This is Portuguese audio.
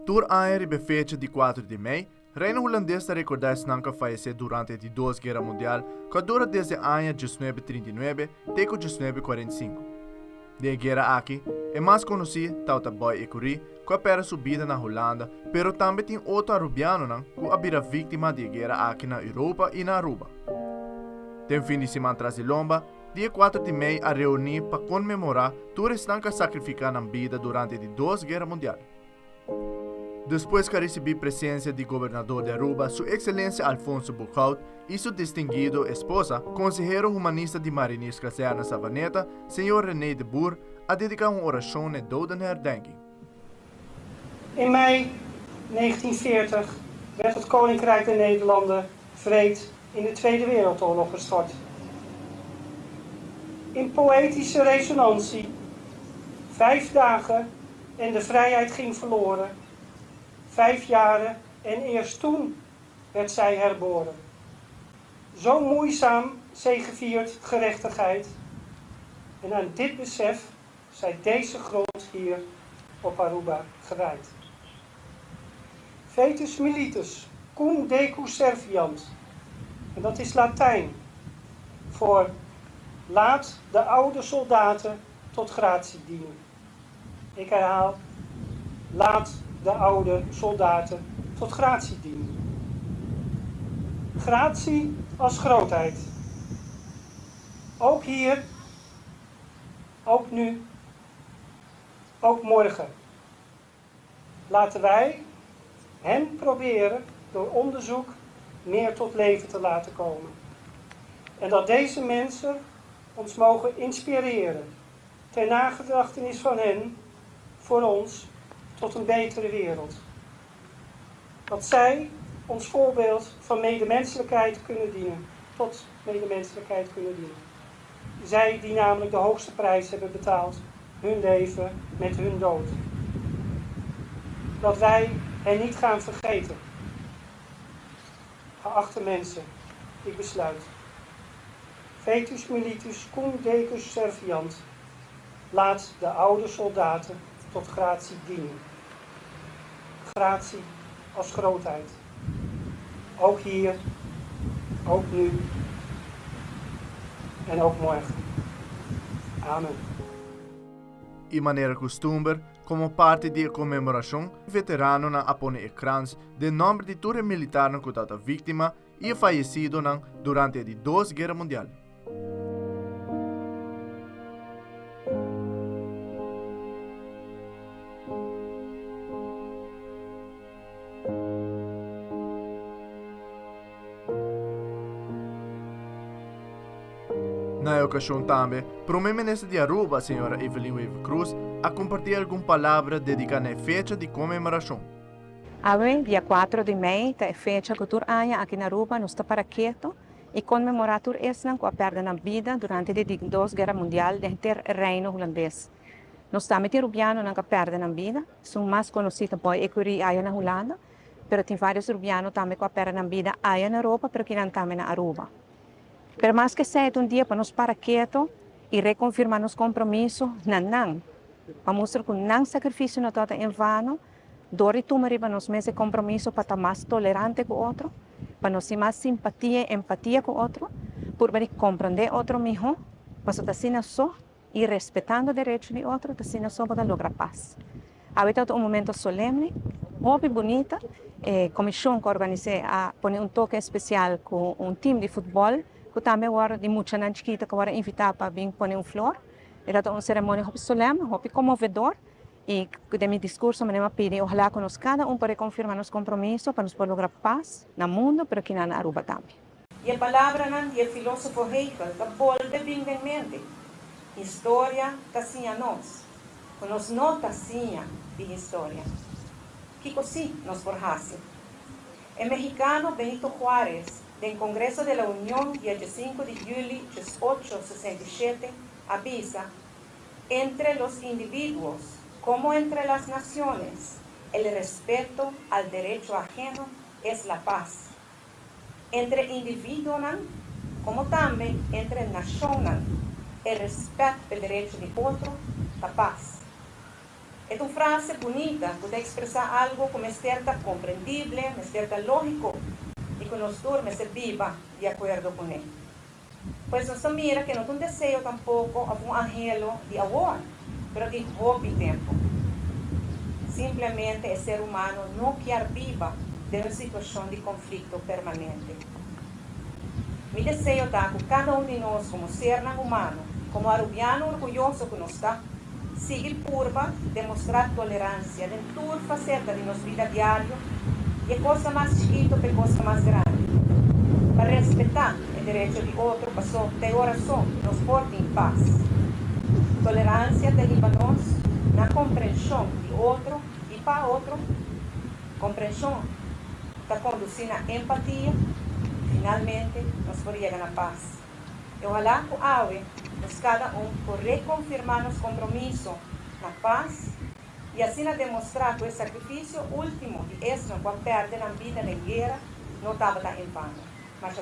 Tur ayer e fecha de 4 de maio, Reino holandês recordar Snanka faleceu durante a Duas Guerra Mundial, que dura desde o ano 1939 até 1945. De guerra aqui é mais conhecido Tauta Boy e Curie, que opera subida na Holanda, pero também tem outro arubiano que abira vítima de guerra aqui na Europa e na Aruba. Tem fim de semana atrás de Lomba, dia 4 de maio a reunir para comemorar todos os que sacrificaram a vida durante a Duas Guerra Mundial. Depois que recebi presença do governador de Aruba, Sua Excelência Alfonso Buchhout, e sua distinguida esposa, conselheiro humanista de Marinês Caserna Savaneta, Sr. René de Boer, a dedicar uma oração de dodenherdenking. In mei 1940 werd het Koninkrijk der Nederlanden wreed in de Tweede Wereldoorlog gestort. In poëtische resonantie, 5 dagen en de vrijheid ging verloren. 5 jaren en eerst toen werd zij herboren. Zo moeizaam zegeviert gerechtigheid. En aan dit besef zij deze grond hier op Aruba gewijd. Vetus militus, cum decu serviant. En dat is Latijn voor laat de oude soldaten tot gratie dienen. Ik herhaal, laat de oude soldaten tot gratie dienen. Gratie als grootheid. Ook hier, ook nu, ook morgen. Laten wij hen proberen door onderzoek meer tot leven te laten komen. En dat deze mensen ons mogen inspireren ter nagedachtenis van hen, voor ons, tot een betere wereld. Dat zij ons voorbeeld van medemenselijkheid kunnen dienen, tot medemenselijkheid kunnen dienen. Zij die namelijk de hoogste prijs hebben betaald, hun leven met hun dood. Dat wij hen niet gaan vergeten. Geachte mensen, ik besluit. Vetus militus cum decus serviant. Laat de oude soldaten tot gratie dienen. Gratie als grootheid. Ook hier, ook nu en ook morgen. Amen. De maneira costume, como parte da comemoração, veteranos apone ecrãs de nome de todos os militares que foram vítimas e falecidos durante a Duas Guerra Mundial. Na ocasião também, o primeiro-ministro de Aruba, a senhora Evelyn Weaver Cruz, a compartilhar alguma palavra dedicada à fecha de comemoração. Hoje, dia 4 de maio, é fecha que todo ano aqui na Aruba nos está para quieto e comemorar tudo isso com a perda da vida durante a Duas Guerra Mundial dentro do Reino Holandês. Nós estamos rubianos que perdem a vida, são mais conhecidos por Ecurie aí na Holanda, mas tem vários rubianos também que perdem a vida aí na Europa, mas que não também na Aruba. Pero mais que seja dia para nos parar quieto e reconfirmar nos compromissos, não. Para mostrar que não sacrifício não está em vano, dori tomar para nós mesmos compromisso para estar mais tolerante com o outro, para nós ter mais simpatia e empatia com o outro, por compreender o outro melhor, para estar sendo só e respeitando o direito do outro, estar sendo só para lograr paz. Agora é um momento solene, muito bonito, a comissão que organizou a pôr toque especial com time de futebol, que também agora de muita gente que agora invitar para vir pôr flor. Era uma cerimônia muito solene, muito comovedor. E de meu discurso, eu pedi, ojalá que nós cada para confirmar nos compromissos para nos poder lograr paz no mundo, mas aqui na Aruba também. E a palavra de filósofo Hegel está volta bem em mente. História está assim a nós. Nós não está assim de história. Que assim nos forjasse. O mexicano Benito Juárez, del Congreso de la Unión, dia 5 de julho de 1867, avisa, entre los individuos como entre las naciones, el respeto al derecho ajeno es la paz. Entre individuos, como también entre naciones, el respeto del derecho de otro, la paz. Es una frase bonita, puede expresar algo como cierta comprendible, cierta lógico, y que nos turme se viva de acuerdo con él. Pues no mira que no es un deseo tampoco a un anhelo de amor, pero de hope y tiempo. Simplemente el ser humano no quiere viva de una situación de conflicto permanente. Mi deseo está que cada uno de nosotros, como ser humano, como arubiano orgulloso que nos está, sigue curva, demostrar tolerancia en toda faceta de nuestra vida diaria, de cosa más chiquita que cosa más grande. Para respetar el derecho de otro, pasó de oración, nos porte en paz. Tolerancia de nos na comprensión de otro y para otro. Comprensión está conduciendo a empatía. Finalmente, nos podría ganar paz. Y ojalá que ave nos cada por reconfirmar nuestro compromiso na paz y así demostrar que el sacrificio último de eso, para perder la vida en la guerra, no estaba en vano. Mas